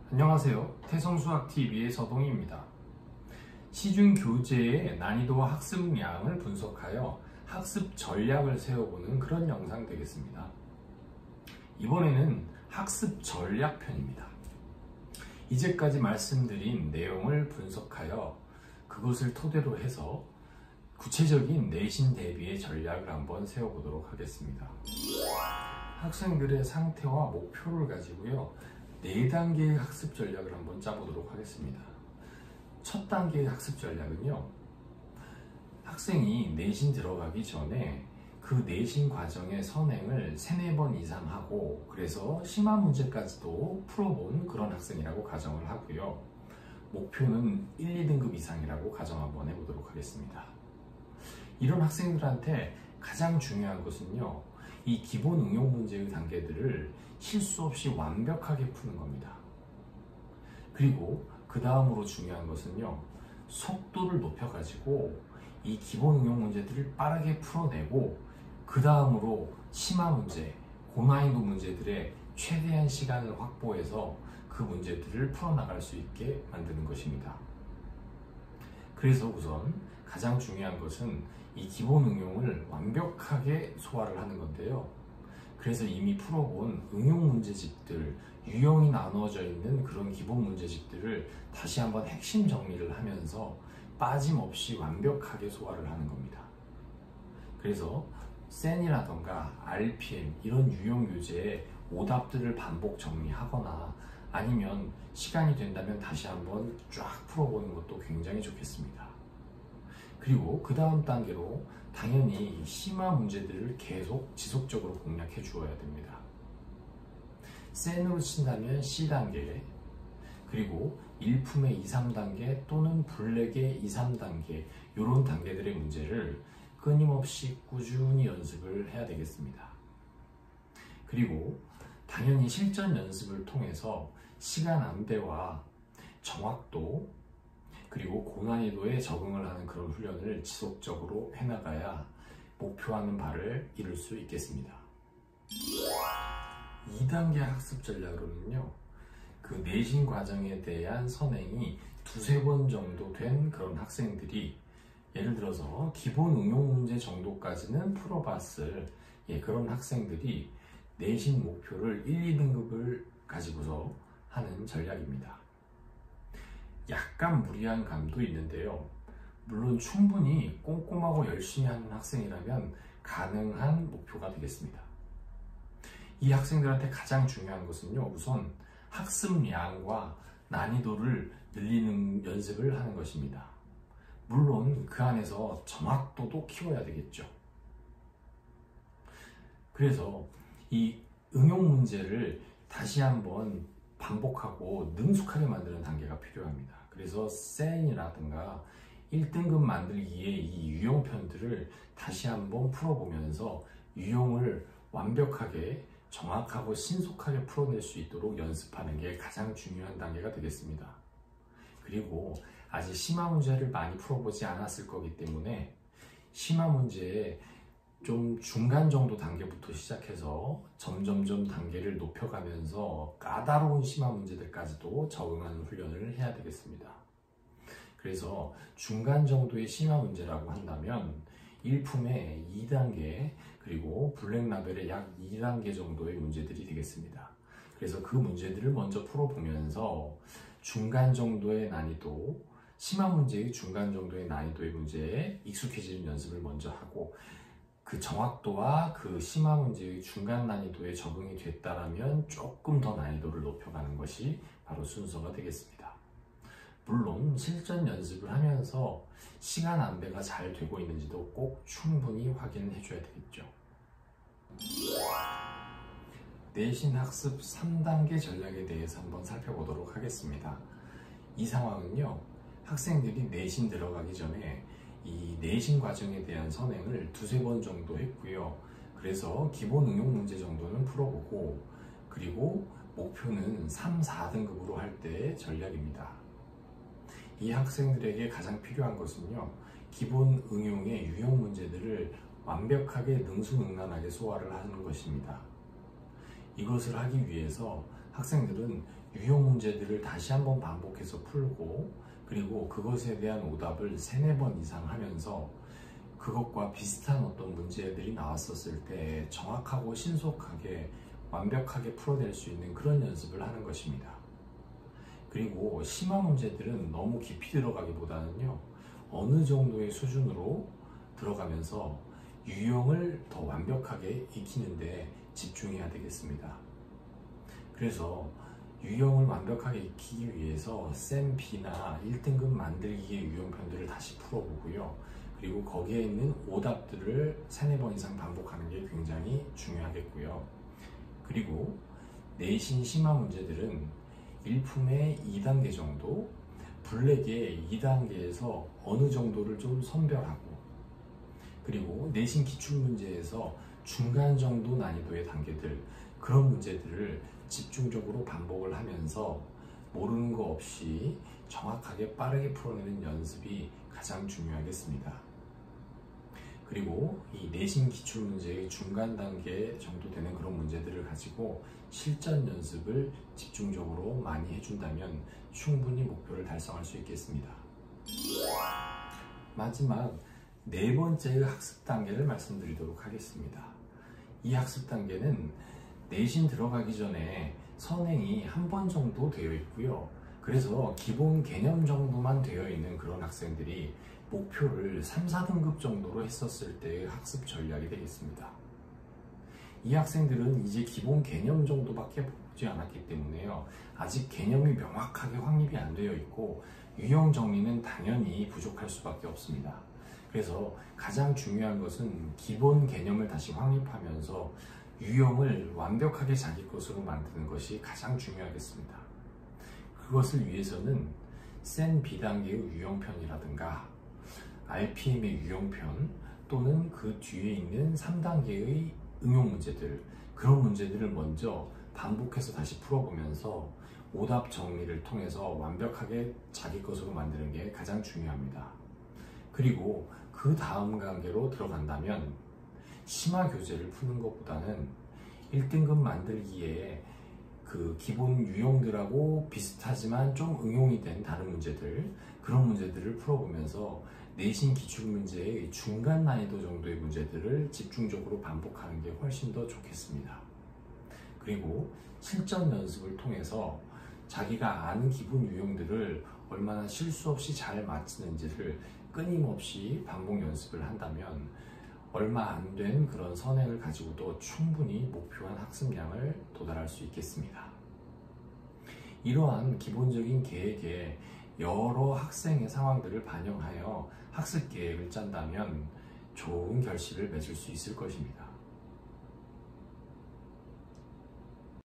안녕하세요. 태성수학TV의 서동희입니다. 시중교재의 난이도와 학습량을 분석하여 학습 전략을 세워보는 그런 영상 되겠습니다. 이번에는 학습 전략 편입니다. 이제까지 말씀드린 내용을 분석하여 그것을 토대로 해서 구체적인 내신 대비의 전략을 한번 세워보도록 하겠습니다. 학생들의 상태와 목표를 가지고요, 4단계의 학습 전략을 한번 짜보도록 하겠습니다. 첫 단계의 학습 전략은요, 학생이 내신 들어가기 전에 그 내신 과정의 선행을 3-4번 이상 하고, 그래서 심화 문제까지도 풀어본 그런 학생이라고 가정을 하고요, 목표는 1, 2등급 이상이라고 가정 한번 해보도록 하겠습니다. 이런 학생들한테 가장 중요한 것은요, 이 기본 응용 문제의 단계들을 실수 없이 완벽하게 푸는 겁니다. 그리고 그 다음으로 중요한 것은요, 속도를 높여가지고 이 기본 응용 문제들을 빠르게 풀어내고, 그 다음으로 심화 문제, 고난이도 문제들의 최대한 시간을 확보해서 그 문제들을 풀어나갈 수 있게 만드는 것입니다. 그래서 우선 가장 중요한 것은 이 기본 응용을 완벽하게 소화를 하는 건데요. 그래서 이미 풀어본 응용 문제집들, 유형이 나누어져 있는 그런 기본 문제집들을 다시 한번 핵심 정리를 하면서 빠짐없이 완벽하게 소화를 하는 겁니다. 그래서 센이라던가 RPM 이런 유형 교재의 오답들을 반복 정리하거나, 아니면 시간이 된다면 다시 한번 쫙 풀어보는 것도 굉장히 좋겠습니다. 그리고 그 다음 단계로 당연히 심화 문제들을 계속 지속적으로 공략해 주어야 됩니다. 센으로 친다면 C단계, 그리고 일품의 2, 3단계 또는 블랙의 2, 3단계 이런 단계들의 문제를 끊임없이 꾸준히 연습을 해야 되겠습니다. 그리고 당연히 실전 연습을 통해서 시간 안배와 정확도, 그리고 고난이도에 적응을 하는 그런 훈련을 지속적으로 해나가야 목표하는 바를 이룰 수 있겠습니다. 2단계 학습 전략으로는요, 그 내신 과정에 대한 선행이 2-3번 정도 된 그런 학생들이, 예를 들어서 기본 응용 문제 정도까지는 풀어봤을 그런 학생들이 내신 목표를 1, 2등급을 가지고서 하는 전략입니다. 약간 무리한 감도 있는데요, 물론 충분히 꼼꼼하고 열심히 하는 학생이라면 가능한 목표가 되겠습니다. 이 학생들한테 가장 중요한 것은요, 우선 학습량과 난이도를 늘리는 연습을 하는 것입니다. 물론 그 안에서 정확도도 키워야 되겠죠. 그래서 이 응용 문제를 다시 한번 반복하고 능숙하게 만드는 단계가 필요합니다. 그래서 센이라든가 1등급 만들기의 이 유형편들을 다시 한번 풀어보면서 유형을 완벽하게 정확하고 신속하게 풀어낼 수 있도록 연습하는 게 가장 중요한 단계가 되겠습니다. 그리고 아직 심화 문제를 많이 풀어보지 않았을 거기 때문에 심화 문제에 좀 중간 정도 단계부터 시작해서 점점점 단계를 높여가면서 까다로운 심화 문제들까지도 적응하는 훈련을 해야 되겠습니다. 그래서 중간 정도의 심화 문제라고 한다면 일품의 2단계, 그리고 블랙라벨의 약 2단계 정도의 문제들이 되겠습니다. 그래서 그 문제들을 먼저 풀어보면서 중간 정도의 난이도, 심화 문제의 중간 정도의 난이도의 문제에 익숙해지는 연습을 먼저 하고, 그 정확도와 그 심화 문제의 중간 난이도에 적응이 됐다라면 조금 더 난이도를 높여가는 것이 바로 순서가 되겠습니다. 물론 실전 연습을 하면서 시간 안배가 잘 되고 있는지도 꼭 충분히 확인을 해줘야 되겠죠. 내신 학습 3단계 전략에 대해서 한번 살펴보도록 하겠습니다. 이 상황은요, 학생들이 내신 들어가기 전에 이 내신 과정에 대한 선행을 2-3번 정도 했고요. 그래서 기본 응용 문제 정도는 풀어보고, 그리고 목표는 3, 4등급으로 할 때의 전략입니다. 이 학생들에게 가장 필요한 것은요, 기본 응용의 유형 문제들을 완벽하게 능수능란하게 소화를 하는 것입니다. 이것을 하기 위해서 학생들은 유형 문제들을 다시 한번 반복해서 풀고, 그리고 그것에 대한 오답을 3-4번 이상 하면서 그것과 비슷한 어떤 문제들이 나왔었을 때 정확하고 신속하게 완벽하게 풀어낼 수 있는 그런 연습을 하는 것입니다. 그리고 심화 문제들은 너무 깊이 들어가기보다는요, 어느 정도의 수준으로 들어가면서 유형을 더 완벽하게 익히는데 집중해야 되겠습니다. 그래서 유형을 완벽하게 익히기 위해서 쌤-B나 1등급 만들기의 유형편들을 다시 풀어보고요. 그리고 거기에 있는 오답들을 3-4번 이상 반복하는 게 굉장히 중요하겠고요. 그리고 내신 심화 문제들은 일품의 2단계 정도, 블랙의 2단계에서 어느 정도를 좀 선별하고, 그리고 내신 기출문제에서 중간 정도 난이도의 단계들, 그런 문제들을 집중적으로 반복을 하면서 모르는 거 없이 정확하게 빠르게 풀어내는 연습이 가장 중요하겠습니다. 그리고 이 내신 기출문제의 중간 단계 정도 되는 그런 문제들을 가지고 실전 연습을 집중적으로 많이 해준다면 충분히 목표를 달성할 수 있겠습니다. 마지막 4번째의 학습 단계를 말씀드리도록 하겠습니다. 이 학습 단계는 내신 들어가기 전에 선행이 1번 정도 되어 있고요. 그래서 기본 개념 정도만 되어 있는 그런 학생들이 목표를 3-4등급 정도로 했었을 때의 학습 전략이 되겠습니다. 이 학생들은 이제 기본 개념 정도밖에 보지 않았기 때문에요. 아직 개념이 명확하게 확립이 안 되어 있고 유형 정리는 당연히 부족할 수밖에 없습니다. 그래서 가장 중요한 것은 기본 개념을 다시 확립하면서 유형을 완벽하게 자기 것으로 만드는 것이 가장 중요하겠습니다. 그것을 위해서는 센 B단계의 유형편이라든가 RPM의 유형편 또는 그 뒤에 있는 3단계의 응용 문제들, 그런 문제들을 먼저 반복해서 다시 풀어보면서 오답 정리를 통해서 완벽하게 자기 것으로 만드는 게 가장 중요합니다. 그리고 그 다음 단계로 들어간다면 심화 교재를 푸는 것보다는 1등급 만들기에 그 기본 유형들하고 비슷하지만 좀 응용이 된 다른 문제들, 그런 문제들을 풀어보면서 내신 기출문제의 중간 난이도 정도의 문제들을 집중적으로 반복하는 게 훨씬 더 좋겠습니다. 그리고 실전 연습을 통해서 자기가 아는 기본 유형들을 얼마나 실수 없이 잘 맞히는지를 끊임없이 반복 연습을 한다면 얼마 안 된 그런 선행을 가지고도 충분히 목표한 학습량을 도달할 수 있겠습니다. 이러한 기본적인 계획에 여러 학생의 상황들을 반영하여 학습 계획을 짠다면 좋은 결실을 맺을 수 있을 것입니다.